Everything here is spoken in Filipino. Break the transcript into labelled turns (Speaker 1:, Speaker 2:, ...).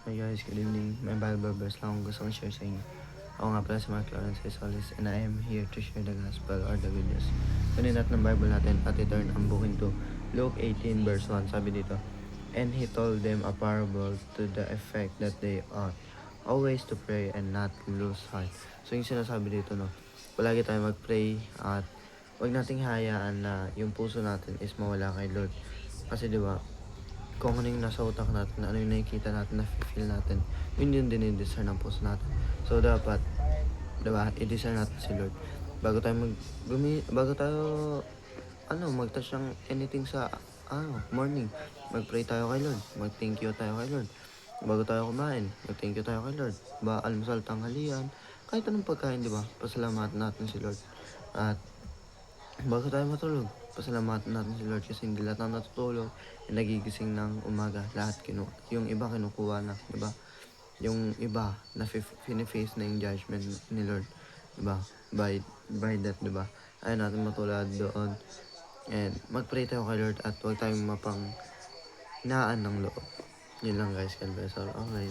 Speaker 1: Hi guys, good evening. May Bible verse lang akong gusto kong share sa inyo. Ako nga pala si Mark Lawrence Solis and I am here to share the gospel or the good news. Kunin natin ng Bible natin at i-turn ang booking to Luke 18 verse 1. Sabi dito, "And he told them a parable to the effect that they ought always to pray and not lose heart." So yung sinasabi dito, no, palagi tayo mag-pray at huwag nating hayaan na yung puso natin is mawala kay Lord. Kasi di ba, kung ano yung nasa utak natin, ano yung nakikita natin, na-feel natin, yun yung dinidiscern ng puso natin. So, dapat, diba, i-discern natin si Lord. Bago tayo, mag-touch ng anything sa, morning, mag-pray tayo kay Lord, mag-thank you tayo kay Lord. Bago tayo kumain, mag-thank you tayo kay Lord. Ba, almusal, tanghalian, kahit anong pagkain, diba, pasalamatan natin si Lord. At, bago tayo matulog, pasalamatan natin si Lord kasi hindi lahat ng natutulog ay nagigising ng umaga. Lahat yung iba kinukuha na, di ba? Yung iba na face na yung judgment ni Lord, di ba? By that, di ba? Ayaw natin matulad doon. And mag-pray tayo kay Lord at huwag tayong mapang hinaan ng loob. Yun lang guys, God bless all. Okay.